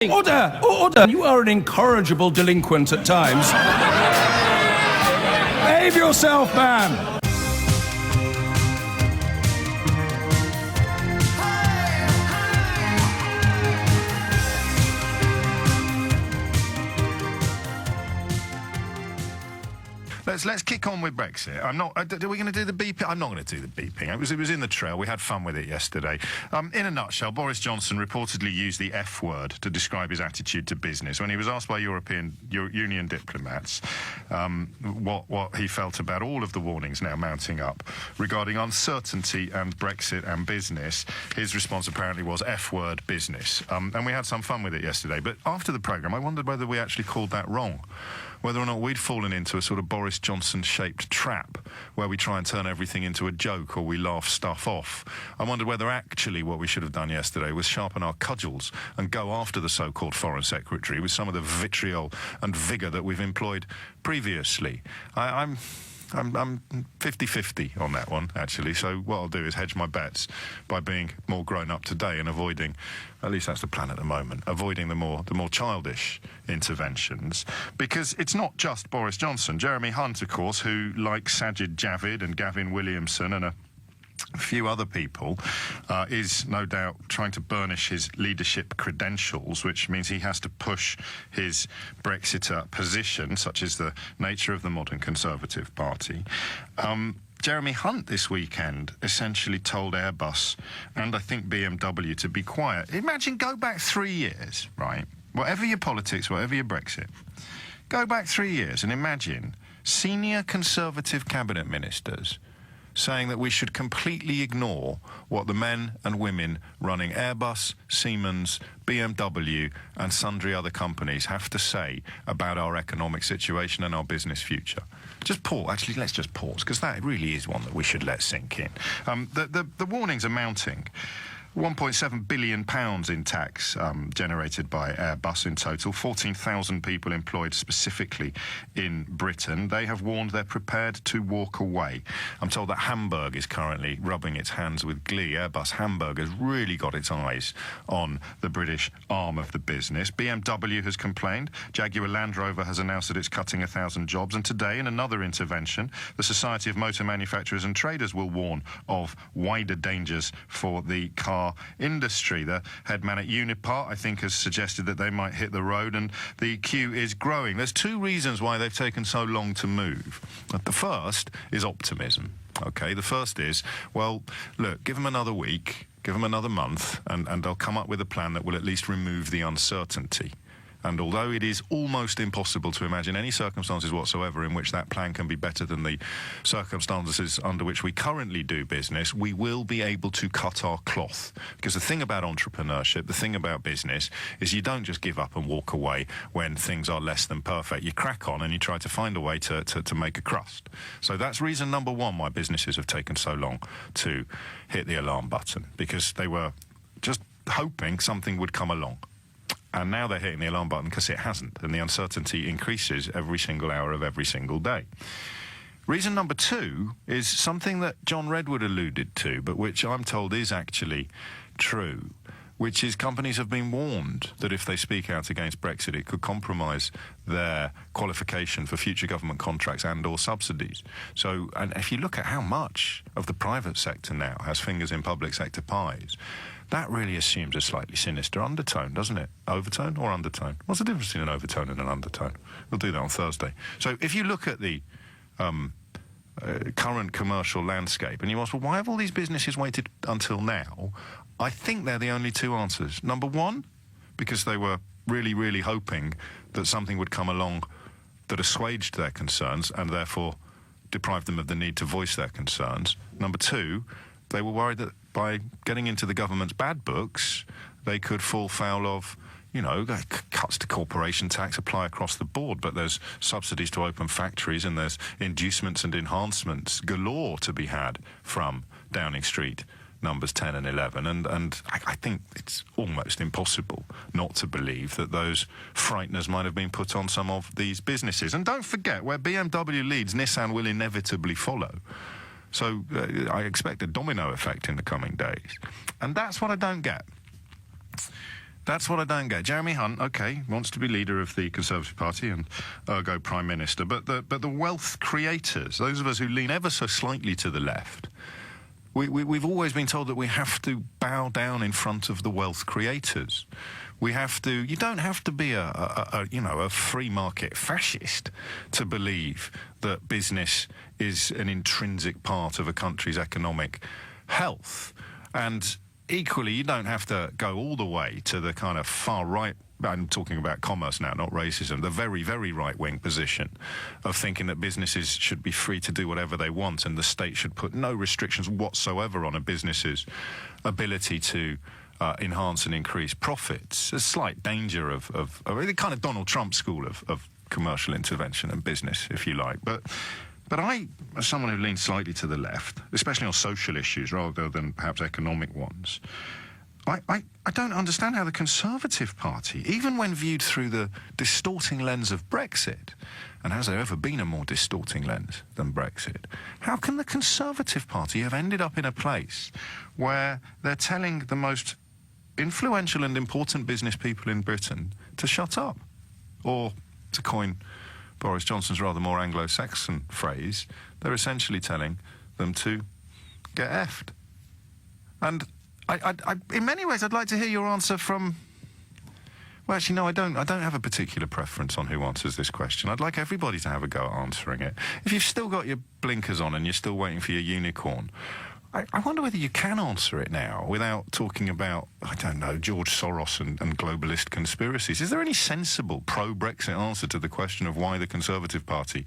Order! Order! You are an incorrigible delinquent at times. Behave yourself, man! Let's kick on with Brexit. I'm not. Are we going to do the beeping? I'm not going to do the beeping. It was in the trail. We had fun with it yesterday. In a nutshell, Boris Johnson reportedly used the F word to describe his attitude to business when he was asked by European Union diplomats what he felt about all of the warnings now mounting up regarding uncertainty and Brexit and business. His response apparently was F word business. And we had some fun with it yesterday. But after the programme, I wondered whether we actually called that wrong. Whether or not we'd fallen into a sort of Boris Johnson-shaped trap where we try and turn everything into a joke or we laugh stuff off. I wondered whether actually what we should have done yesterday was sharpen our cudgels and go after the so-called Foreign Secretary with some of the vitriol and vigour that we've employed previously. I'm 50-50 on that one, actually. So what I'll do is hedge my bets by being more grown up today and avoiding, at least that's the plan at the moment, avoiding the more childish interventions. Because it's not just Boris Johnson. Jeremy Hunt, of course, who, like Sajid Javid and Gavin Williamson and a few other people, is no doubt trying to burnish his leadership credentials, which means he has to push his Brexiter position, such is the nature of the modern Conservative Party. Jeremy Hunt this weekend essentially told Airbus and I think BMW to be quiet. Imagine, go back 3 years, right? Whatever your politics, whatever your Brexit, go back 3 years and imagine senior Conservative cabinet ministers saying that we should completely ignore what the men and women running Airbus, Siemens, BMW and sundry other companies have to say about our economic situation and our business future. Just pause. Actually, let's just pause, because that really is one that we should let sink in. The warnings are mounting. £1.7 billion in tax generated by Airbus in total, 14,000 people employed specifically in Britain. They have warned they're prepared to walk away. I'm told that Hamburg is currently rubbing its hands with glee. Airbus Hamburg has really got its eyes on the British arm of the business. BMW has complained. Jaguar Land Rover has announced that it's cutting 1,000 jobs. And today, in another intervention, the Society of Motor Manufacturers and Traders will warn of wider dangers for the car industry. The head man at Unipart, I think, has suggested that they might hit the road, and the queue is growing. There's two reasons why they've taken so long to move. The first is optimism. Okay, the first is, well, look, give them another week, give them another month, and they'll come up with a plan that will at least remove the uncertainty. And although it is almost impossible to imagine any circumstances whatsoever in which that plan can be better than the circumstances under which we currently do business, we will be able to cut our cloth. Because the thing about entrepreneurship, the thing about business, is you don't just give up and walk away when things are less than perfect. You crack on and you try to find a way to make a crust. So that's reason number one why businesses have taken so long to hit the alarm button, because they were just hoping something would come along. And now they're hitting the alarm button because it hasn't, and the uncertainty increases every single hour of every single day. Reason number two is something that John Redwood alluded to, but which I'm told is actually true, which is companies have been warned that if they speak out against Brexit, it could compromise their qualification for future government contracts and or subsidies. So, and if you look at how much of the private sector now has fingers in public sector pies, that really assumes a slightly sinister undertone, doesn't it? Overtone or undertone? What's the difference between an overtone and an undertone? We'll do that on Thursday. So if you look at the current commercial landscape and you ask, well, why have all these businesses waited until now? I think they're the only two answers. Number one, because they were really, really hoping that something would come along that assuaged their concerns and therefore deprived them of the need to voice their concerns. Number two, they were worried that by getting into the government's bad books, they could fall foul of, you know, cuts to corporation tax apply across the board, but there's subsidies to open factories and there's inducements and enhancements galore to be had from Downing Street numbers 10 and 11. And I think it's almost impossible not to believe that those frighteners might have been put on some of these businesses. And don't forget, where BMW leads, Nissan will inevitably follow. So I expect a domino effect in the coming days. And that's what I don't get. That's what I don't get. Jeremy Hunt, OK, wants to be leader of the Conservative Party and ergo Prime Minister, but the wealth creators, those of us who lean ever so slightly to the left, we've always been told that we have to bow down in front of the wealth creators. We have to. You don't have to be a free market fascist to believe that business is an intrinsic part of a country's economic health. And equally, you don't have to go all the way to the kind of far right. I'm talking about commerce now, not racism. The very, very right-wing position of thinking that businesses should be free to do whatever they want and the state should put no restrictions whatsoever on a business's ability to enhance and increase profits. A slight danger of the kind of Donald Trump school of commercial intervention and business, if you like. But I, as someone who leans slightly to the left, especially on social issues rather than perhaps economic ones, I don't understand how the Conservative Party, even when viewed through the distorting lens of Brexit, and has there ever been a more distorting lens than Brexit, how can the Conservative Party have ended up in a place where they're telling the most influential and important business people in Britain to shut up? Or, to coin Boris Johnson's rather more Anglo-Saxon phrase, they're essentially telling them to get effed. And I, in many ways, I'd like to hear your answer from... Well, actually, no, I don't have a particular preference on who answers this question. I'd like everybody to have a go at answering it. If you've still got your blinkers on and you're still waiting for your unicorn, I wonder whether you can answer it now without talking about, I don't know, George Soros and globalist conspiracies. Is there any sensible pro-Brexit answer to the question of why the Conservative Party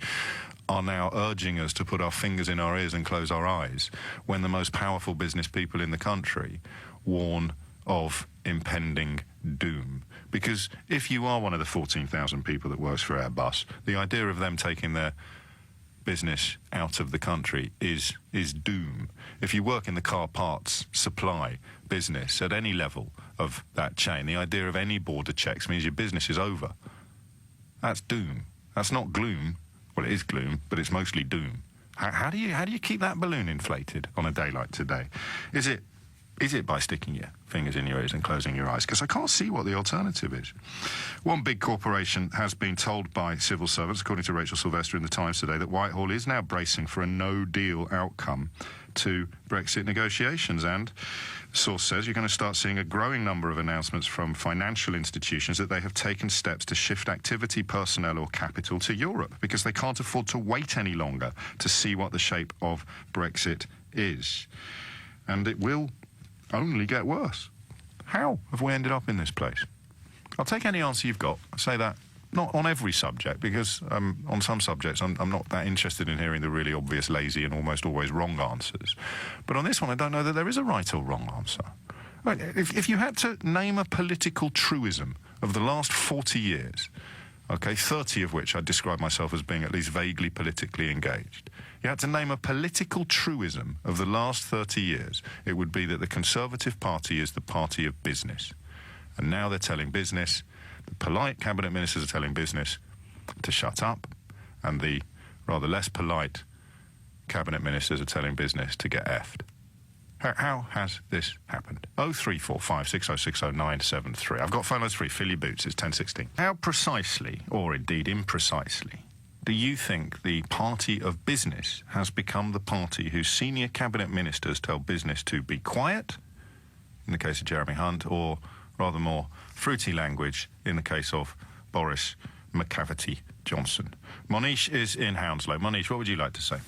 are now urging us to put our fingers in our ears and close our eyes when the most powerful business people in the country warn of impending doom? Because if you are one of the 14,000 people that works for Airbus, the idea of them taking their business out of the country is doom. If you work in the car parts supply business at any level of that chain, the idea of any border checks means your business is over. That's doom. That's not gloom. Well, it is gloom, but it's mostly doom. How do you keep that balloon inflated on a day like today? Is it by sticking your fingers in your ears and closing your eyes? Because I can't see what the alternative is. One big corporation has been told by civil servants, according to Rachel Sylvester in The Times today, that Whitehall is now bracing for a no-deal outcome to Brexit negotiations. And the source says you're going to start seeing a growing number of announcements from financial institutions that they have taken steps to shift activity, personnel or capital to Europe because they can't afford to wait any longer to see what the shape of Brexit is. And it will only get worse. How have we ended up in this place? I'll take any answer you've got. I say that not on every subject, because on some subjects I'm not that interested in hearing the really obvious, lazy and almost always wrong answers. But on this one, I don't know that there is a right or wrong answer. Right, if you had to name a political truism of the last 40 years, okay, 30 of which I describe myself as being at least vaguely politically engaged, you had to name a political truism of the last 30 years, it would be that the Conservative Party is the party of business. And now they're telling business, the polite cabinet ministers are telling business to shut up, and the rather less polite cabinet ministers are telling business to get effed. How has this happened? 0345 6060 973. I've got phone lines free. Fill your boots. It's 10:16. How precisely, or indeed imprecisely, do you think the party of business has become the party whose senior cabinet ministers tell business to be quiet, in the case of Jeremy Hunt, or rather more fruity language in the case of Boris McCavity Johnson? Monish is in Hounslow. Monish, what would you like to say?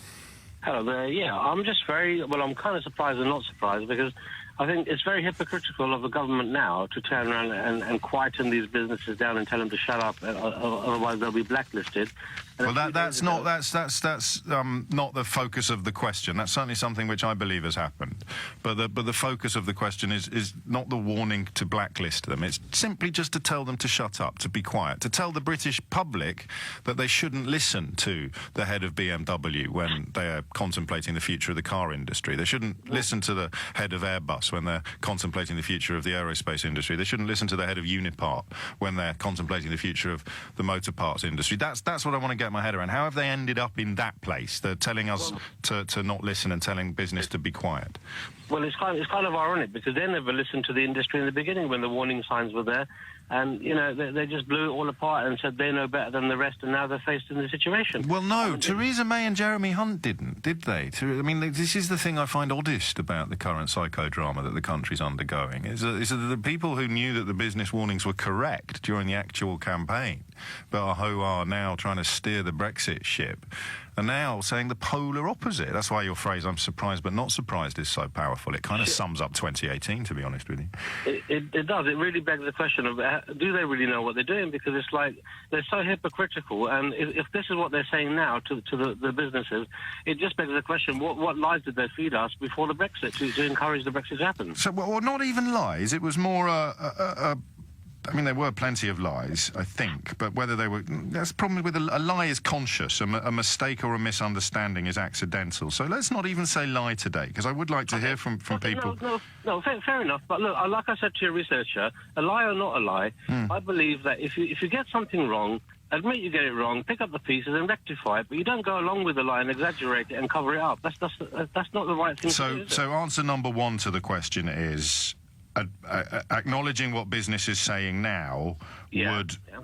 Hello there. Yeah, I'm kind of surprised and not surprised, because I think it's very hypocritical of the government now to turn around and quieten these businesses down and tell them to shut up, otherwise they'll be blacklisted. And well, that's not the focus of the question. That's certainly something which I believe has happened. But the focus of the question is not the warning to blacklist them. It's simply just to tell them to shut up, to be quiet, to tell the British public that they shouldn't listen to the head of BMW when they are contemplating the future of the car industry. They shouldn't listen to the head of Airbus parts when they're contemplating the future of the aerospace industry. They shouldn't listen to the head of Unipart when they're contemplating the future of the motor parts industry. That's what I want to get my head around. How have they ended up in that place? They're telling us to not listen and telling business to be quiet. Well, it's kind of ironic because they never listened to the industry in the beginning when the warning signs were there. And, you know, they just blew it all apart and said they know better than the rest, and now they're faced in the situation. Well, no, Theresa May and Jeremy Hunt didn't, did they? I mean, this is the thing I find oddest about the current psychodrama that the country's undergoing, is that the people who knew that the business warnings were correct during the actual campaign, but who are now trying to steer the Brexit ship, are now saying the polar opposite. That's why your phrase, I'm surprised but not surprised, is so powerful. It kind of sums up 2018, to be honest with you. It does. It really begs the question of, do they really know what they're doing? Because it's like, they're so hypocritical, and if this is what they're saying now to the businesses, it just begs the question, what lies did they feed us before the Brexit to encourage the Brexit to happen? So, well, not even lies. It was more I mean, there were plenty of lies, I think, but whether they were... That's the problem with a lie is conscious, a mistake or a misunderstanding is accidental. So let's not even say lie today, because I would like to hear from people... No, fair enough. But look, like I said to your researcher, a lie or not a lie, I believe that if you get something wrong, admit you get it wrong, pick up the pieces and rectify it, but you don't go along with the lie and exaggerate it and cover it up. That's not the right thing to do. So answer number one to the question is... acknowledging what business is saying now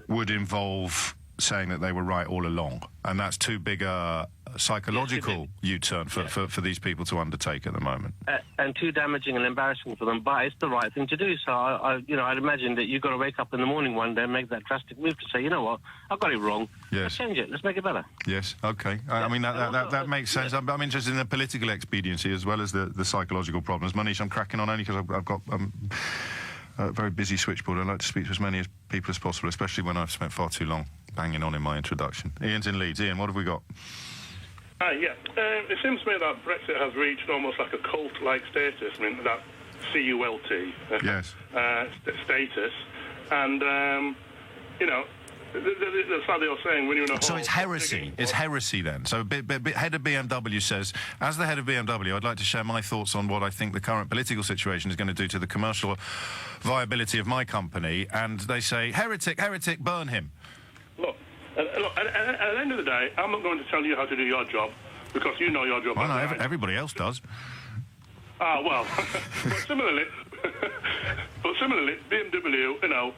would involve saying that they were right all along, and that's too big a psychological U-turn for these people to undertake at the moment, and too damaging and embarrassing for them. But it's the right thing to do. So I'd imagine that you've got to wake up in the morning one day and make that drastic move to say, you know what, I got it wrong. Yes. Let's change it. Let's make it better. Yes. Okay. I mean that makes sense. I'm interested in the political expediency as well as the psychological problems. Manish, I'm cracking on only because I've got a very busy switchboard. I'd like to speak to as many people as possible, especially when I've spent far too long banging on in my introduction. Ian's in Leeds. Ian, what have we got? It seems to me that Brexit has reached almost like a cult-like status. I mean, that C-U-L-T yes. Status. And, you know, that's how they are saying when you're in a So it's heresy. It's heresy then. So head of BMW says, as the head of BMW, I'd like to share my thoughts on what I think the current political situation is going to do to the commercial viability of my company. And they say, heretic, heretic, burn him. Look, at the end of the day, I'm not going to tell you how to do your job, because you know your job. Well, no, everybody else does. Well, but similarly, BMW, you know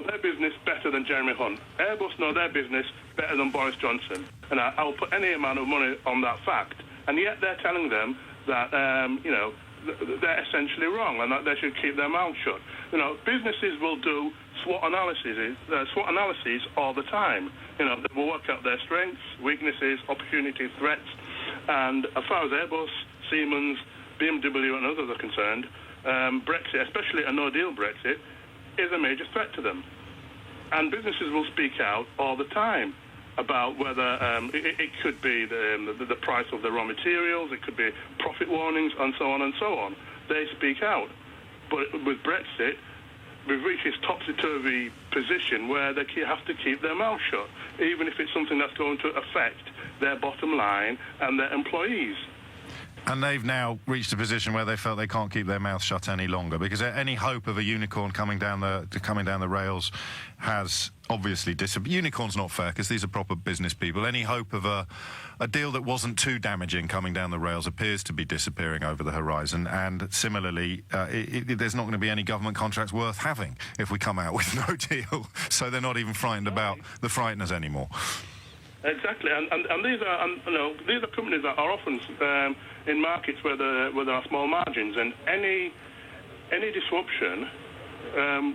their business better than Jeremy Hunt. Airbus know their business better than Boris Johnson. And I'll put any amount of money on that fact. And yet they're telling them that, they're essentially wrong and that they should keep their mouths shut. You know, businesses will do SWOT analyses all the time. You know, they will work out their strengths, weaknesses, opportunities, threats. And as far as Airbus, Siemens, BMW and others are concerned, Brexit, especially a no-deal Brexit, is a major threat to them. And businesses will speak out all the time about whether it could be the price of the raw materials, it could be profit warnings, and so on and so on. They speak out. But with Brexit, we've reached this topsy-turvy position where they have to keep their mouth shut, even if it's something that's going to affect their bottom line and their employees. And they've now reached a position where they felt they can't keep their mouth shut any longer, because any hope of a unicorn coming down the rails has obviously disappeared. Unicorn's not fair, because these are proper business people. Any hope of a deal that wasn't too damaging coming down the rails appears to be disappearing over the horizon. And similarly, there's not going to be any government contracts worth having if we come out with no deal. So they're not even frightened about the frighteners anymore. Exactly, and these are companies that are often in markets where there are small margins, and any disruption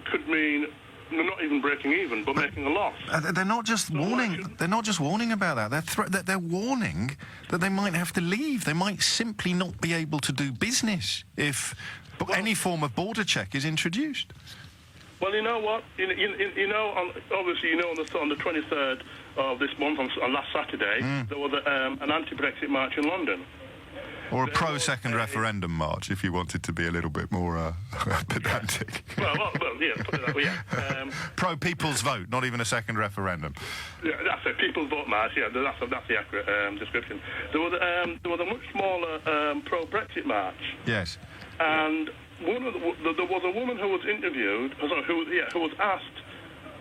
could mean not even breaking even, but making a loss. They're not just warning. They're not just warning about that. They're warning that they might have to leave. They might simply not be able to do business if any form of border check is introduced. Well, you know what? Obviously, on the 23rd of this month, on last Saturday, there was an anti-Brexit march in London. Or a pro-second referendum march, if you wanted to be a little bit more pedantic. Well, yeah, put it that way, yeah. Pro-people's vote, not even a second referendum. Yeah, that's it, people's vote march, yeah, that's the accurate description. There was a much smaller pro-Brexit march. Yes. And there was a woman who was interviewed, who was asked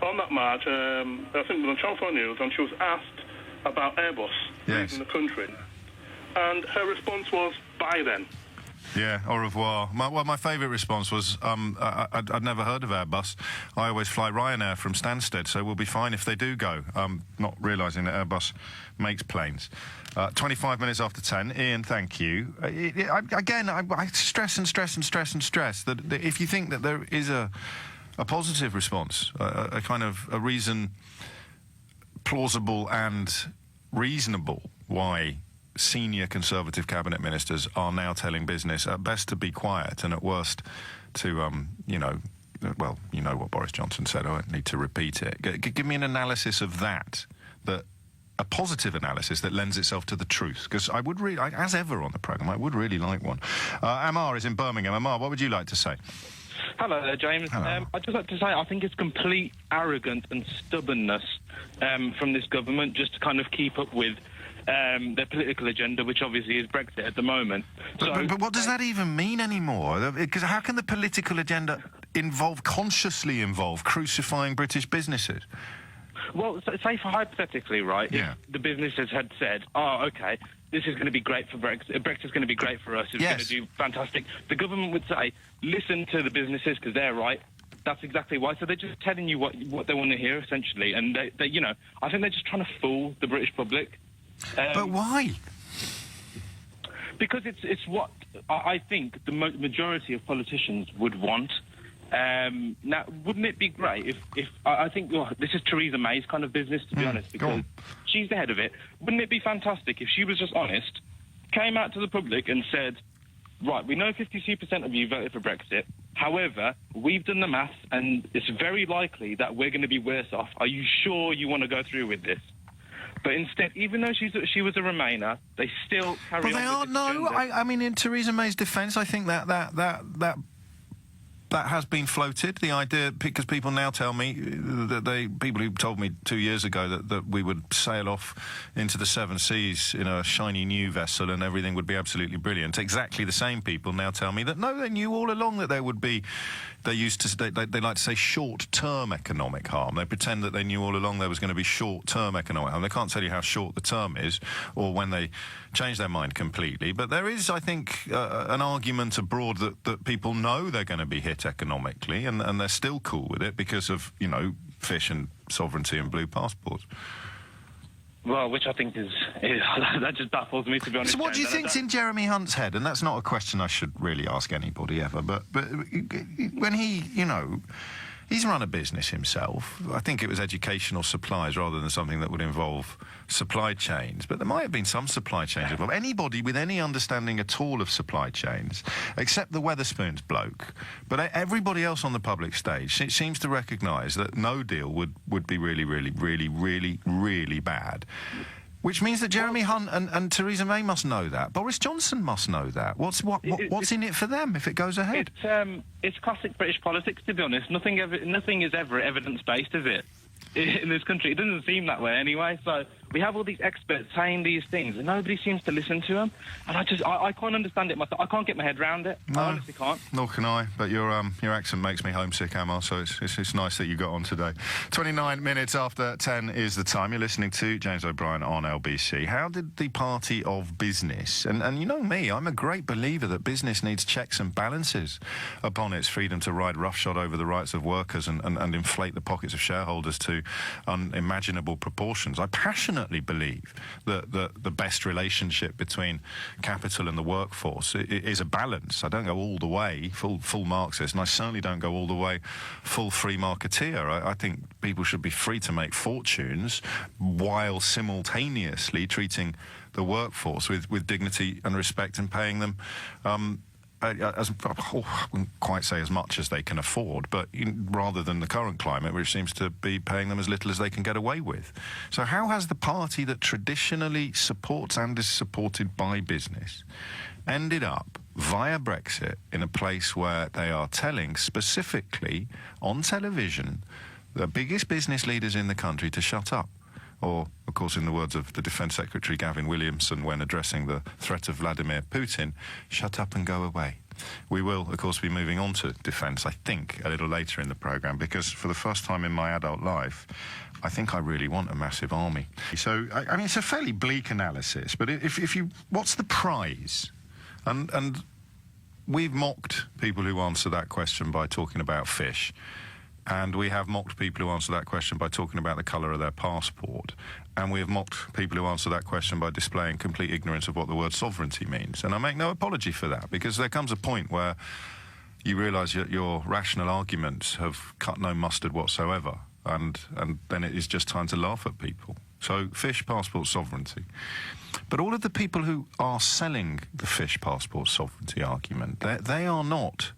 on that march, I think it was on Channel 4 News, and she was asked about Airbus leaving the country. And her response was, bye then. Yeah, au revoir. My favourite response was, I'd never heard of Airbus. I always fly Ryanair from Stansted, so we'll be fine if they do go. Not realising that Airbus makes planes. 25 minutes after 10. Ian, thank you. I stress that if you think that there is a positive response, a kind of a reason, plausible and reasonable, why senior Conservative cabinet ministers are now telling business at best to be quiet and at worst to, you know what Boris Johnson said. I don't need to repeat it. Give me an analysis of that, a positive analysis that lends itself to the truth, because I would really, as ever on the programme, I would really like one. Amar is in Birmingham. Amar, what would you like to say? Hello there, James. Hello. I'd just like to say I think it's complete arrogance and stubbornness from this government just to kind of keep up with their political agenda, which obviously is Brexit at the moment. But what does that even mean anymore? Because how can the political agenda consciously involve crucifying British businesses? Well, say for hypothetically, right, Yeah. if the businesses had said, oh, OK, this is going to be great for Brexit, Brexit's going to be great for us, it's going to do fantastic, the government would say, listen to the businesses because they're right. That's exactly why. So they're just telling you what they want to hear, essentially. And, they, you know, I think they're just trying to fool the British public. But why? Because it's what I think the majority of politicians would want. Now, wouldn't it be great if I think this is Theresa May's kind of business, to be honest, because she's the head of it. Wouldn't it be fantastic if she was just honest, came out to the public and said, right, we know 52% of you voted for Brexit. However, we've done the maths, and it's very likely that we're going to be worse off. Are you sure you want to go through with this? But instead, even though she was a Remainer, they still carry on. But they aren't. No, I mean, in Theresa May's defence, I think that has been floated. The idea, because people now tell me that people who told me 2 years ago that we would sail off into the seven seas in a shiny new vessel and everything would be absolutely brilliant. Exactly the same people now tell me that no, they knew all along that there would be. They like to say short-term economic harm. They pretend that they knew all along there was going to be short-term economic harm. They can't tell you how short the term is or when they change their mind completely. But there is, I think, an argument abroad that people know they're going to be hit economically and they're still cool with it because of, you know, fish and sovereignty and blue passports. Well, which I think is that just baffles me, to be honest. So what do you think's in Jeremy Hunt's head? And that's not a question I should really ask anybody ever, but when he, you know, he's run a business himself. I think it was educational supplies rather than something that would involve supply chains. But there might have been some supply chains involved. Anybody with any understanding at all of supply chains, except the Wetherspoons bloke, but everybody else on the public stage seems to recognise that no deal would be really, really, really, really, really bad. Which means that Jeremy Hunt and Theresa May must know that. Boris Johnson must know that. What's in it for them if it goes ahead? It's classic British politics, to be honest. Nothing is ever evidence-based, is it? In this country, it doesn't seem that way anyway. So we have all these experts saying these things, and nobody seems to listen to them. And I can't understand it myself. I can't get my head around it. No, I honestly can't. Nor can I. But your accent makes me homesick, Amal. So it's nice that you got on today. 29 minutes after 10 is the time. You're listening to James O'Brien on LBC. How did the party of business, and you know me, I'm a great believer that business needs checks and balances upon its freedom to ride roughshod over the rights of workers and inflate the pockets of shareholders to unimaginable proportions. I passionately believe that the best relationship between capital and the workforce is a balance. I don't go all the way full Marxist, and I certainly don't go all the way full free marketeer. I think people should be free to make fortunes while simultaneously treating the workforce with dignity and respect and paying them I wouldn't quite say as much as they can afford, but rather than the current climate, which seems to be paying them as little as they can get away with. So how has the party that traditionally supports and is supported by business ended up, via Brexit, in a place where they are telling specifically on television the biggest business leaders in the country to shut up? Or, of course, in the words of the Defence Secretary Gavin Williamson when addressing the threat of Vladimir Putin, shut up and go away. We will, of course, be moving on to defence, I think, a little later in the programme, because for the first time in my adult life, I think I really want a massive army. So, I mean, it's a fairly bleak analysis, but if you... What's the prize? And we've mocked people who answer that question by talking about fish, and we have mocked people who answer that question by talking about the colour of their passport, and we have mocked people who answer that question by displaying complete ignorance of what the word sovereignty means. And I make no apology for that, because there comes a point where you realise that your rational arguments have cut no mustard whatsoever, and then it is just time to laugh at people. So, fish passport sovereignty. But all of the people who are selling the fish passport sovereignty argument, they are not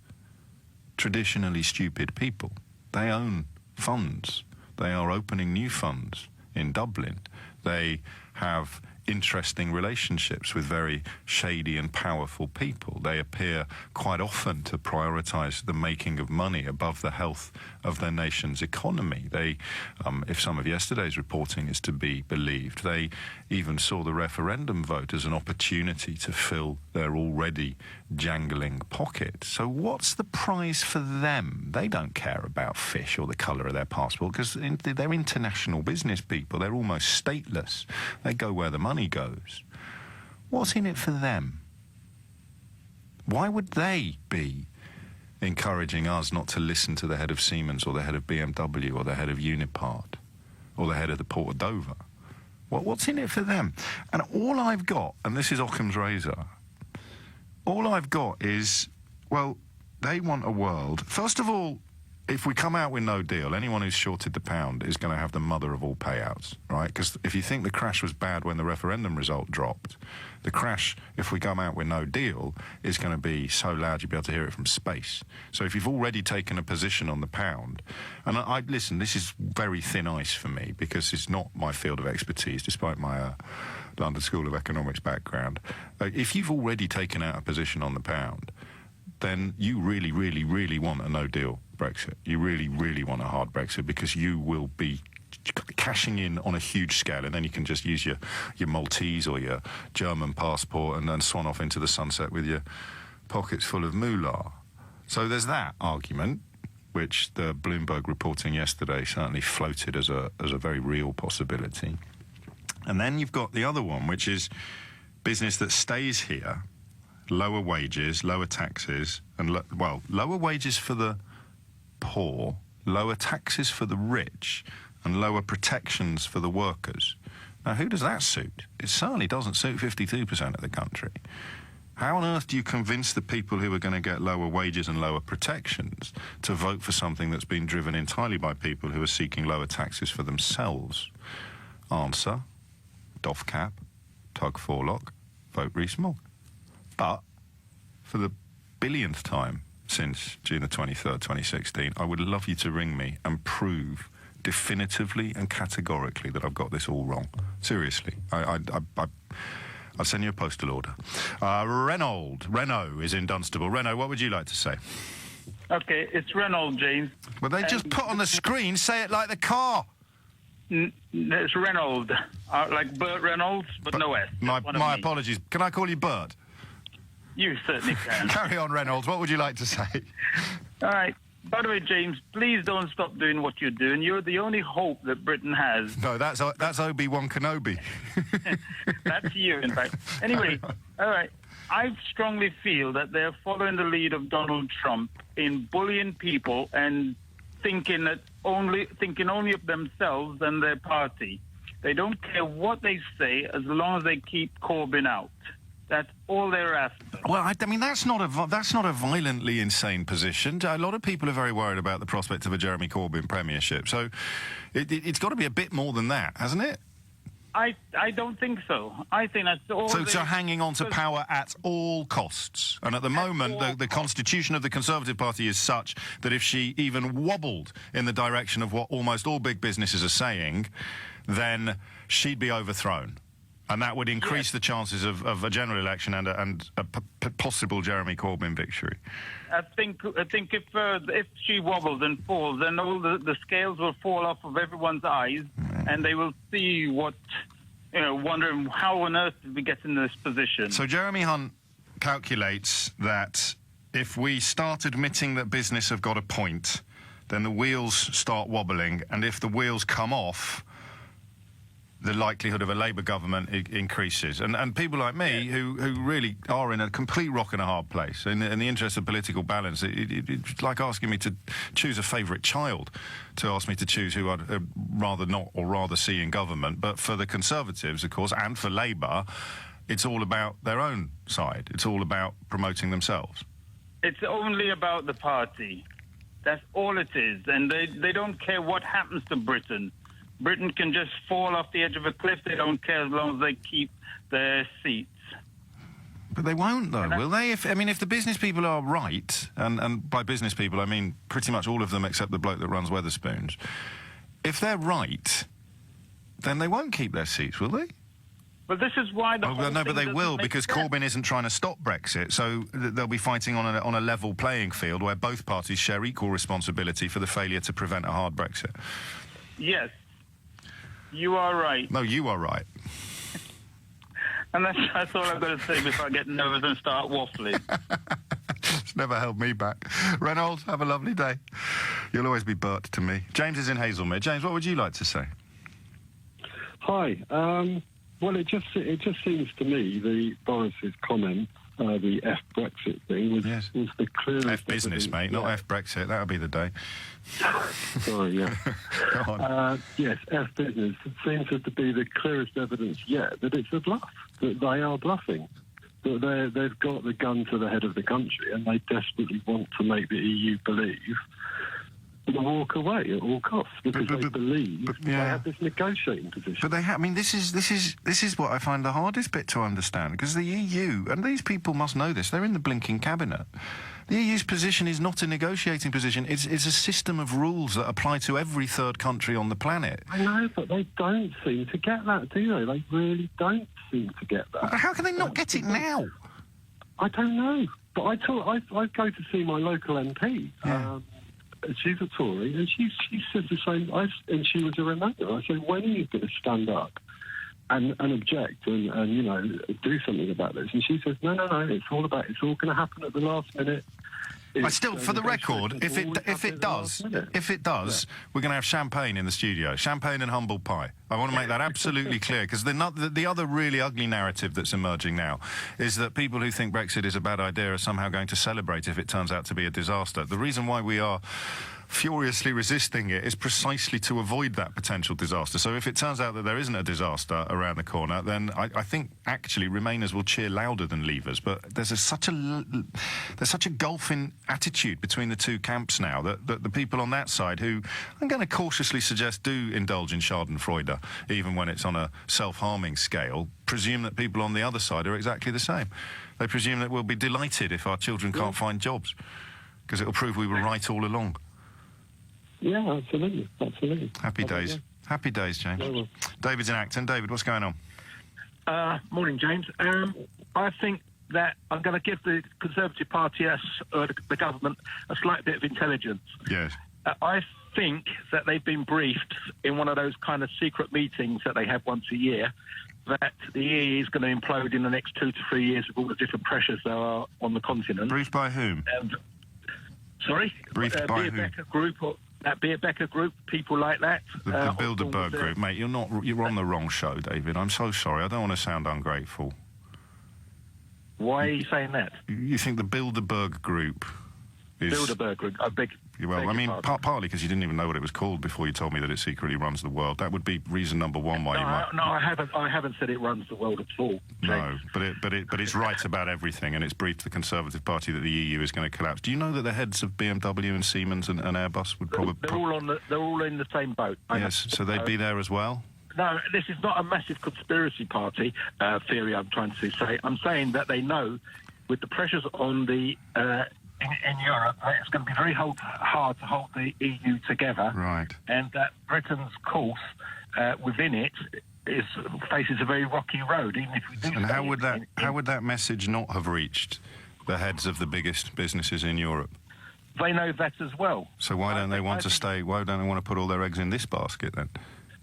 traditionally stupid people. They own funds. They are opening new funds in Dublin. They have interesting relationships with very shady and powerful people. They appear quite often to prioritise the making of money above the health of their nation's economy. They, if some of yesterday's reporting is to be believed, they even saw the referendum vote as an opportunity to fill their already jangling pocket. So what's the prize for them? They don't care about fish or the colour of their passport, because they're international business people. They're almost stateless. They go where the money goes. What's in it for them? Why would they be encouraging us not to listen to the head of Siemens or the head of BMW or the head of Unipart or the head of the Port of Dover? What's in it for them? And all I've got, and this is Occam's razor, all I've got is, well, they want a world. First of all, if we come out with no deal, anyone who's shorted the pound is going to have the mother of all payouts, right? Because if you think the crash was bad when the referendum result dropped, the crash, if we come out with no deal, is going to be so loud you'll be able to hear it from space. So if you've already taken a position on the pound, and I listen, this is very thin ice for me, because it's not my field of expertise, despite my London School of Economics background. If you've already taken out a position on the pound, then you really, really, really want a no-deal Brexit. You really, really want a hard Brexit, because you will be cashing in on a huge scale, and then you can just use your Maltese or your German passport and then swan off into the sunset with your pockets full of moolah. So there's that argument, which the Bloomberg reporting yesterday certainly floated as a very real possibility. And then you've got the other one, which is business that stays here, lower wages, lower taxes, and, lower wages for the poor, lower taxes for the rich, and lower protections for the workers. Now, who does that suit? It certainly doesn't suit 52% of the country. How on earth do you convince the people who are going to get lower wages and lower protections to vote for something that's been driven entirely by people who are seeking lower taxes for themselves? Answer: doff cap, tug forelock, vote Rees-Mogg. But for the billionth time since June the 23rd, 2016, I would love you to ring me and prove definitively and categorically that I've got this all wrong. Seriously. I'll send you a postal order. Renault is in Dunstable. Renault, what would you like to say? Okay, it's Renault, James. Well, they just put on the screen, say it like the car. It's Renault, like Burt Reynolds, but no S. My apologies. Can I call you Bert? You certainly can. Carry on, Reynolds. What would you like to say? All right. By the way, James, please don't stop doing what you're doing. You're the only hope that Britain has. No, that's Obi-Wan Kenobi. That's you, in fact. Anyway, all right. I strongly feel that they're following the lead of Donald Trump in bullying people and thinking only of themselves and their party. They don't care what they say as long as they keep Corbyn out. That's all they're after. Well, I mean, that's not a violently insane position. A lot of people are very worried about the prospect of a Jeremy Corbyn premiership. So it's got to be a bit more than that, hasn't it? I don't think so. I think that's all. So hanging on to power at all costs. And at the moment, the constitution of the Conservative Party is such that if she even wobbled in the direction of what almost all big businesses are saying, then she'd be overthrown. And that would increase the chances of a general election and a possible Jeremy Corbyn victory. I think if she wobbles and falls, then all the scales will fall off of everyone's eyes, and they will see wondering how on earth did we get in this position. So Jeremy Hunt calculates that if we start admitting that business have got a point, then the wheels start wobbling, and if the wheels come off, the likelihood of a Labour government increases. And people like me, who really are in a complete rock and a hard place, in the interest of political balance, it's like asking me to choose a favourite child, to ask me to choose who I'd rather not or rather see in government. But for the Conservatives, of course, and for Labour, it's all about their own side. It's all about promoting themselves. It's only about the party. That's all it is. And they don't care what happens to Britain. Britain can just fall off the edge of a cliff. They don't care as long as they keep their seats. But they won't, though, will they? If the business people are right, and by business people I mean pretty much all of them except the bloke that runs Wetherspoons, if they're right, then they won't keep their seats, will they? But this is why the whole no, but thing they will, doesn't make because sense. Corbyn isn't trying to stop Brexit, so they'll be fighting on a level playing field where both parties share equal responsibility for the failure to prevent a hard Brexit. Yes. You are right. No, you are right. And that's all I've got to say before I get nervous and start waffling. It's never held me back. Reynolds, have a lovely day. You'll always be Bert to me. James is in Hazelmere. James, what would you like to say? Hi. Well, it just seems to me the Boris's comment, the F Brexit thing, was the clearest. F business, mate, not F Brexit. That'll be the day. Sorry, yeah. Go on. Yes, F business seems to be the clearest evidence yet that it's a bluff, that they are bluffing, that they've got the gun to the head of the country and they desperately want to make the EU believe and walk away at all costs because they believe they have this negotiating position. But they have. I mean, this is what I find the hardest bit to understand, because the EU, and these people must know this, they're in the blinking cabinet. The EU's position is not a negotiating position. It's a system of rules that apply to every third country on the planet. I know, but they don't seem to get that, do they? They really don't seem to get that. But how can they not get it now? I don't know. But I go to see my local MP. Yeah. She's a Tory, and she says the same. And she was a Remainer. I said, when are you going to stand up and object and do something about this? And she says, no. It's all going to happen at the last minute. I still, for the record, if it does, we're going to have champagne in the studio, champagne and humble pie. I want to make that absolutely clear, because the other really ugly narrative that's emerging now is that people who think Brexit is a bad idea are somehow going to celebrate if it turns out to be a disaster. The reason why we are furiously resisting it is precisely to avoid that potential disaster. So if it turns out that there isn't a disaster around the corner, then I think actually Remainers will cheer louder than Leavers. But there's such a gulf in attitude between the two camps now that the people on that side, who I'm going to cautiously suggest do indulge in Schadenfreude, even when it's on a self-harming scale, presume that people on the other side are exactly the same. They presume that we'll be delighted if our children can't find jobs, because it'll prove we were right all along. Yeah, absolutely. Happy days. Happy days, James. Yeah, well. David's in Acton. David, what's going on? Morning, James. I think that I'm going to give the Conservative Party, the government, a slight bit of intelligence. Yes. I think that they've been briefed in one of those kind of secret meetings that they have once a year, that the EU is going to implode in the next 2 to 3 years with all the different pressures there are on the continent. Briefed by whom? Sorry? Briefed by whom? Becker Group, or that Beer Becker Group, people like that. The Bilderberg Group, mate. You're on the wrong show, David. I'm so sorry. I don't want to sound ungrateful. Why are you saying that? You think the Bilderberg Group is... Bilderberg Group, I beg. Well, I mean, partly because you didn't even know what it was called before you told me that it secretly runs the world. That would be reason number one why you might... No, I haven't said it runs the world at all. No, but it's right about everything, and it's briefed the Conservative Party that the EU is going to collapse. Do you know that the heads of BMW and Siemens and Airbus would probably... They're all in the same boat. Yes, so they'd be there as well? No, this is not a massive conspiracy party theory I'm trying to say. I'm saying that they know, with the pressures on the... in Europe, it's going to be very hard to hold the EU together. Right. And that Britain's course within it faces a very rocky road, even if we do... And how would that message not have reached the heads of the biggest businesses in Europe? They know that as well. So why don't they want to stay? Why don't they want to put all their eggs in this basket then?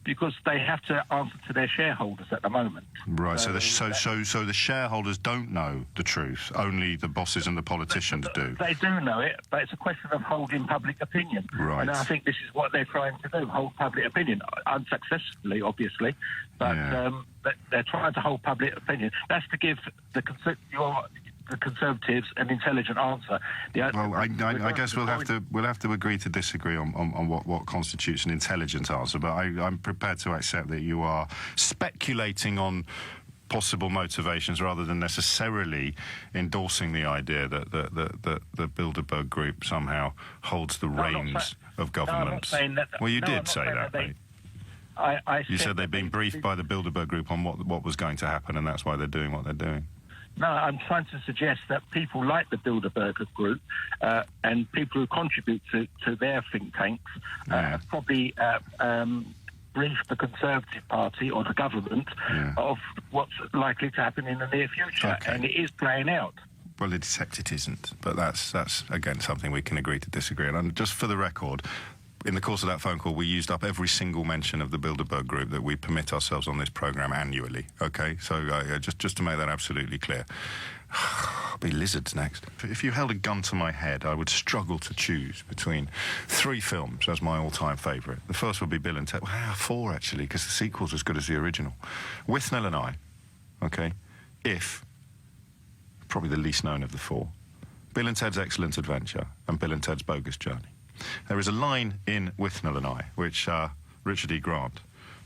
because they have to answer to their shareholders at the moment. Right. So the shareholders don't know the truth. Only the bosses and the politicians do. They do know it, but it's a question of holding public opinion. Right. And I think this is what they're trying to do: hold public opinion, unsuccessfully, obviously, but they're trying to hold public opinion. That's to give the Conservatives an intelligent answer. Well, I guess we'll have to agree to disagree on what constitutes an intelligent answer. But I'm prepared to accept that you are speculating on possible motivations rather than necessarily endorsing the idea that the Bilderberg Group somehow holds the reins of government. Well, you did say that, mate. You said they've been briefed by the Bilderberg Group on what was going to happen, and that's why they're doing what they're doing. No, I'm trying to suggest that people like the Bilderberg Group and people who contribute to their think tanks probably brief the Conservative Party or the government of what's likely to happen in the near future, and it is playing out. Well, except it isn't, but that's again something we can agree to disagree on. And just for the record, in the course of that phone call, we used up every single mention of the Bilderberg Group that we permit ourselves on this programme annually, OK? So just to make that absolutely clear. I'll be lizards next. If you held a gun to my head, I would struggle to choose between 3 films as my all-time favourite. The first would be Bill and Ted. Well, 4, actually, because the sequel's as good as the original. Withnell and I, OK? If, probably the least known of the 4. Bill and Ted's Excellent Adventure and Bill and Ted's Bogus Journey. There is a line in Withnell and I, which Richard E. Grant,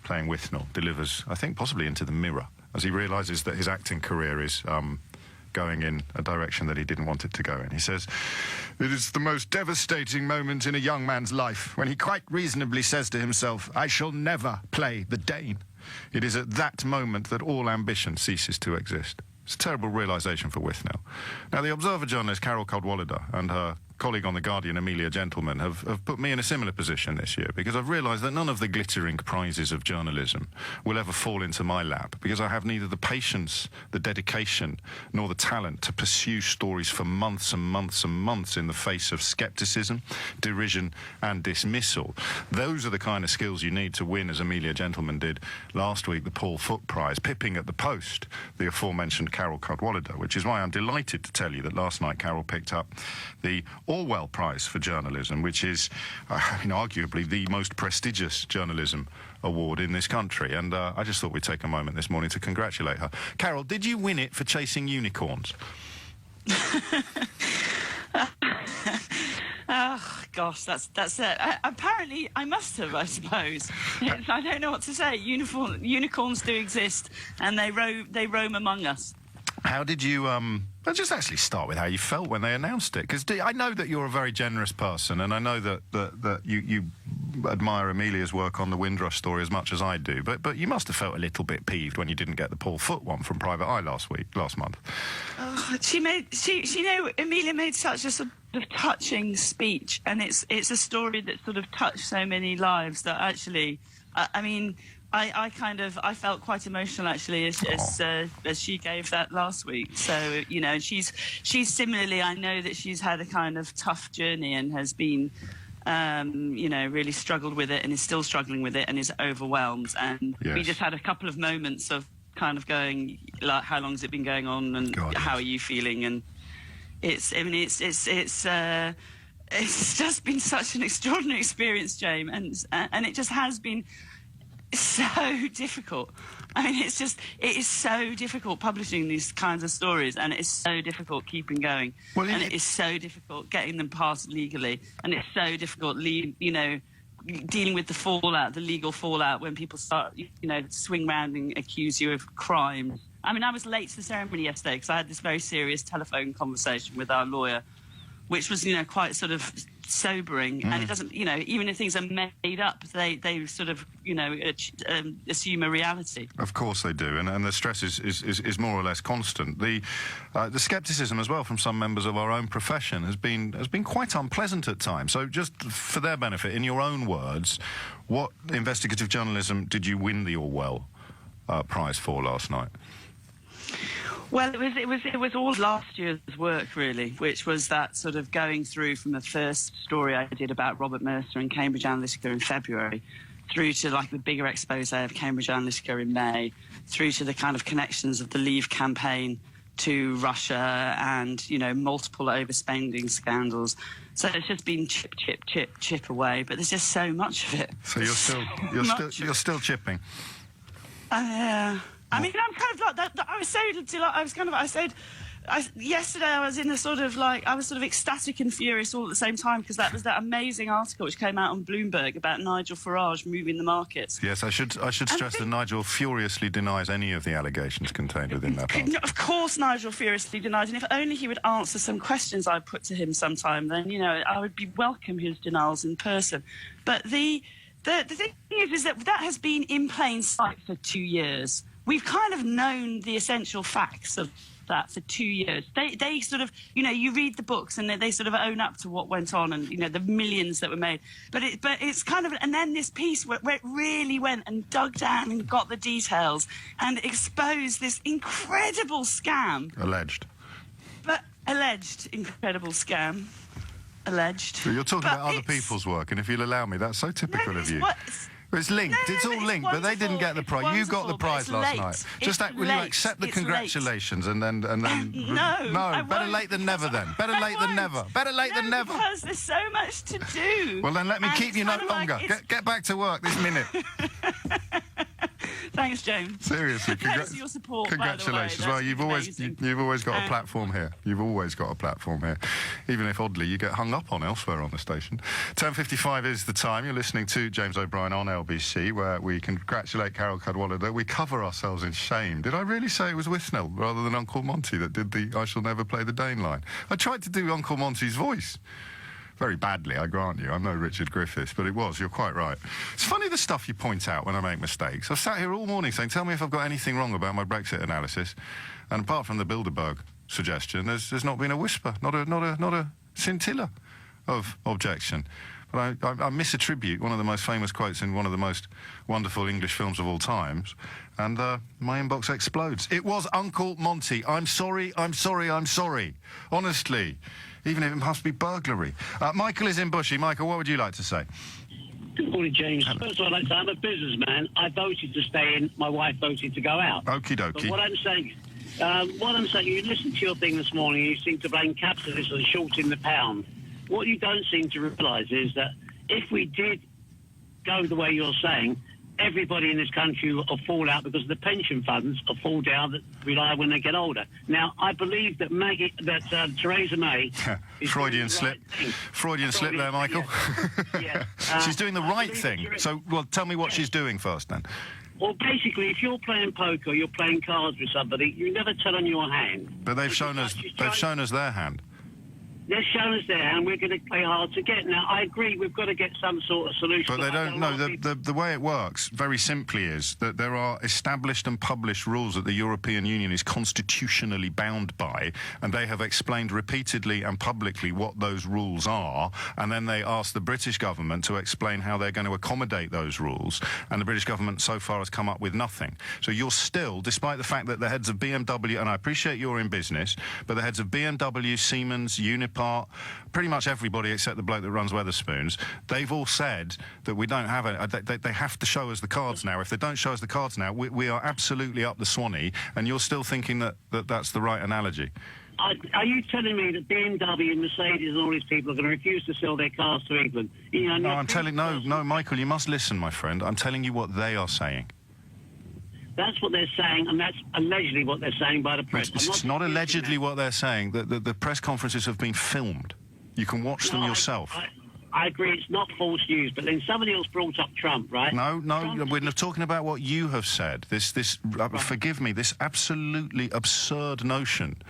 playing Withnell, delivers, I think, possibly into the mirror, as he realises that his acting career is going in a direction that he didn't want it to go in. He says, "It is the most devastating moment in a young man's life when he quite reasonably says to himself, 'I shall never play the Dane.' It is at that moment that all ambition ceases to exist." It's a terrible realisation for Withnell. Now, the Observer journalist Carol Cadwallader and her colleague on The Guardian, Amelia Gentleman, have put me in a similar position this year, because I've realised that none of the glittering prizes of journalism will ever fall into my lap, because I have neither the patience, the dedication, nor the talent to pursue stories for months and months and months in the face of scepticism, derision and dismissal. Those are the kind of skills you need to win, as Amelia Gentleman did last week, the Paul Foot Prize, pipping at the post the aforementioned Carol Cadwallader, which is why I'm delighted to tell you that last night Carol picked up the Orwell Prize for Journalism, which is, arguably the most prestigious journalism award in this country. And I just thought we'd take a moment this morning to congratulate her. Carol, did you win it for chasing unicorns? Oh gosh, that's it. Apparently, I must have. I suppose I don't know what to say. Unicorns do exist, and they roam among us. How did you? Let's just actually start with how you felt when they announced it, because I know that you're a very generous person, and I know that you admire Amelia's work on the Windrush story as much as I do. But you must have felt a little bit peeved when you didn't get the Paul Foot one from Private Eye last month. Oh, Amelia made such a sort of touching speech, and it's a story that sort of touched so many lives that actually, I felt quite emotional actually as she gave that last week. So she's similarly, I know that she's had a kind of tough journey and has been really struggled with it and is still struggling with it and is overwhelmed. And we just had a couple of moments of kind of going like, how long has it been going on, and how are you feeling? And it's just been such an extraordinary experience, James, and it just has been so difficult. It is so difficult publishing these kinds of stories, and it is so difficult keeping going. Well, and it is so difficult getting them passed legally, and it's so difficult, dealing with the fallout, the legal fallout, when people start, swing round and accuse you of crimes. I was late to the ceremony yesterday because I had this very serious telephone conversation with our lawyer, which was, quite sort of sobering. And it doesn't, even if things are made up, they sort of, assume a reality. Of course they do, and the stress is more or less constant. The scepticism as well from some members of our own profession has been quite unpleasant at times. So just for their benefit, in your own words, what investigative journalism did you win the Orwell Prize for last night? Well, it was all last year's work, really, which was that sort of going through from the first story I did about Robert Mercer and Cambridge Analytica in February through to like the bigger expose of Cambridge Analytica in May, through to the kind of connections of the Leave campaign to Russia and, you know, multiple overspending scandals. So it's just been chip away, but there's just so much of it. So you're still chipping. I mean, I'm kind of like that. I was so delighted. Yesterday I was in a sort of like, I was sort of ecstatic and furious all at the same time, because that was that amazing article which came out on Bloomberg about Nigel Farage moving the markets. Yes, I should stress that Nigel furiously denies any of the allegations contained within that article. Of course Nigel furiously denies, and if only he would answer some questions I put to him sometime, then, you know, I would welcome his denials in person. But the thing is that has been in plain sight for 2 years. We've kind of known the essential facts of that for 2 years. They sort of, you know, you read the books and they sort of own up to what went on and, you know, the millions that were made. But it's kind of, and then this piece where it really went and dug down and got the details and exposed this incredible scam. Alleged Incredible scam. Alleged. So you're talking about other people's work, and if you'll allow me, that's so typical of you. It's linked. It's all linked, but they didn't get the prize. You got the prize last night. Just will you accept the congratulations and then No, better late than never. Then better late than never. Better late than never. Because there's so much to do. Well, then let me keep you no longer. Get back to work this minute. Thanks, James. Seriously, thanks for your support. Congratulations. Well, you've always got a platform here. You've always got a platform here, even if oddly you get hung up on elsewhere on the station. 10:55 is the time. You're listening to James O'Brien on LBC, where we congratulate Carol Cadwallader. We cover ourselves in shame. Did I really say it was Withnell rather than Uncle Monty that did the "I shall never play the Dane" line? I tried to do Uncle Monty's voice. Very badly, I grant you. I'm no Richard Griffiths, but it was. You're quite right. It's funny the stuff you point out when I make mistakes. I've sat here all morning saying, tell me if I've got anything wrong about my Brexit analysis. And apart from the Bilderberg suggestion, there's not been a whisper, not a scintilla of objection. But I misattribute one of the most famous quotes in one of the most wonderful English films of all times, and my inbox explodes. It was Uncle Monty. I'm sorry. Honestly. Even if it must be burglary. Michael is in Bushy. Michael, what would you like to say? Good morning, James. First of all, I'd like to say I'm a businessman. I voted to stay in. My wife voted to go out. Okie dokie. But what I'm saying, you listened to your thing this morning, you seem to blame capitalism and shorting the pound. What you don't seem to realise is that if we did go the way you're saying, everybody in this country will fall out because the pension funds will fall down that rely when they get older. Now, I believe that Theresa May is Freudian slip. Freudian slip there, Michael. Yeah. She's doing the right thing. So, well, tell me what she's doing first, then. Well, basically, if you're playing poker, you're playing cards with somebody, you never tell on your hand. But they've shown us their hand. They're showing us there, and we're going to play hard to get. Now, I agree, we've got to get some sort of solution. But they don't know. The way it works, very simply, is that there are established and published rules that the European Union is constitutionally bound by, and they have explained repeatedly and publicly what those rules are, and then they ask the British government to explain how they're going to accommodate those rules, and the British government so far has come up with nothing. So you're still, despite the fact that the heads of BMW, and I appreciate you're in business, but the heads of BMW, Siemens, Unipar, pretty much everybody except the bloke that runs Wetherspoons, they've all said that we don't have it. They have to show us the cards now. If they don't show us the cards now, we are absolutely up the Swanee, and you're still thinking that's the right analogy. Are you telling me that BMW, Mercedes and all these people are going to refuse to sell their cars to England? You know, No, Michael, you must listen, my friend. I'm telling you what they are saying. That's what they're saying, and that's allegedly what they're saying by the press. It's not allegedly what they're saying. The press conferences have been filmed. You can watch them yourself. I agree, it's not false news, but then somebody else brought up Trump, right? No, we're not talking about what you have said. Forgive me, this absolutely absurd notion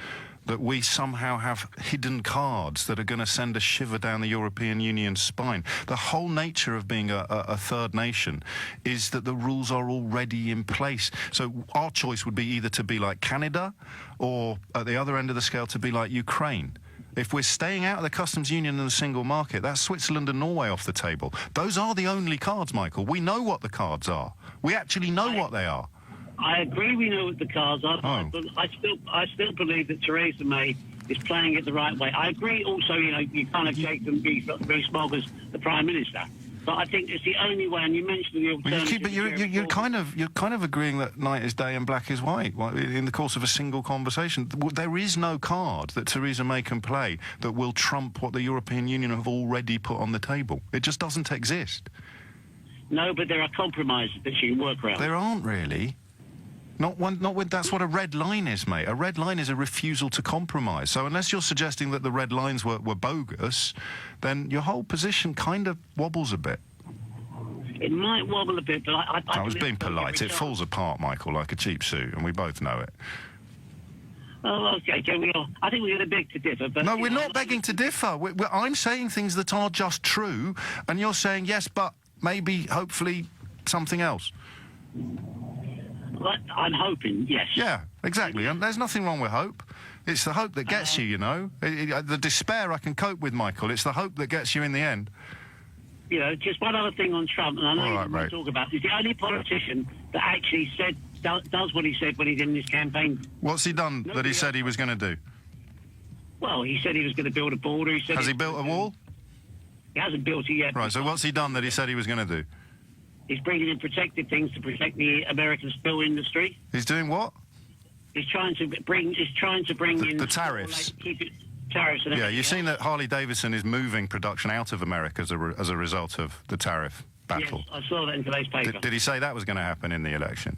that we somehow have hidden cards that are going to send a shiver down the European Union's spine. The whole nature of being a third nation is that the rules are already in place. So our choice would be either to be like Canada or, at the other end of the scale, to be like Ukraine. If we're staying out of the customs union and the single market, that's Switzerland and Norway off the table. Those are the only cards, Michael. We know what the cards are. We actually know what they are. I agree we know what the cards are, but I still believe that Theresa May is playing it the right way. I agree also, you know, you can't have Jacob Rees-Mogg as the Prime Minister. But I think it's the only way. And you mentioned the alternative. But you're kind of agreeing that night is day and black is white in the course of a single conversation. There is no card that Theresa May can play that will trump what the European Union have already put on the table. It just doesn't exist. No, but there are compromises that she can work around. There aren't really. Not with. That's what a red line is, mate. A red line is a refusal to compromise. So unless you're suggesting that the red lines were bogus, then your whole position kind of wobbles a bit. It might wobble a bit, but I was being polite. It falls apart, Michael, like a cheap suit, and we both know it. Oh, okay. I think we're going to beg to differ. But no, we're not begging to differ. I'm saying things that are just true, and you're saying yes, but maybe, hopefully, something else. I'm hoping, yes. Yeah, exactly. And there's nothing wrong with hope. It's the hope that gets you, you know. The despair I can cope with, Michael. It's the hope that gets you in the end. You know, just one other thing on Trump, and I know you want to talk about. He's the only politician that actually does what he said when he did in his campaign. What's he done that he said he was going to do? Well, he said he was going to build a border. Has he built a wall? He hasn't built it yet. Right, so what's he done that he said he was going to do? He's bringing in protective things to protect the American steel industry. He's doing what? He's trying to bring in the tariffs. Keep it tariffs. And yeah, you've seen that Harley Davidson is moving production out of America as a result of the tariff battle. Yes, I saw that in today's paper. Did he say that was going to happen in the election?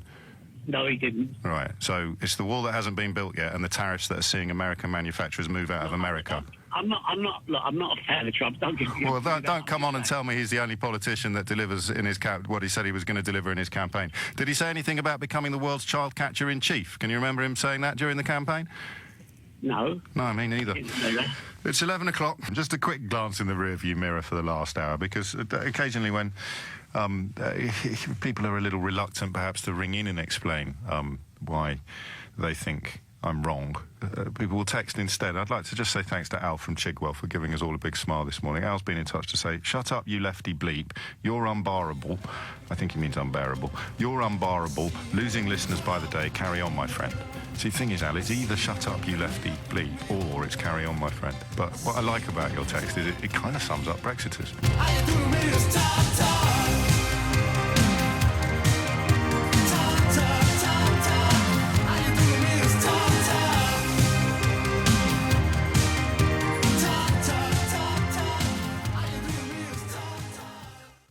No, he didn't. Right, so it's the wall that hasn't been built yet, and the tariffs that are seeing American manufacturers move out of America. I'm not a fan of Trump. Don't come on and tell me he's the only politician that delivers in his what he said he was going to deliver in his campaign. Did he say anything about becoming the world's child catcher in chief? Can you remember him saying that during the campaign? No. No, me neither. It's 11 o'clock. Just a quick glance in the rearview mirror for the last hour, because occasionally when people are a little reluctant perhaps to ring in and explain why they think I'm wrong, people will text instead. I'd like to just say thanks to Al from Chigwell for giving us all a big smile this morning. Al's been in touch to say, shut up, you lefty bleep. You're unbarable. I think he means unbearable. You're unbarable. Losing listeners by the day. Carry on, my friend. See, the thing is, Al, it's either shut up, you lefty bleep, or it's carry on, my friend. But what I like about your text is it kind of sums up Brexiters.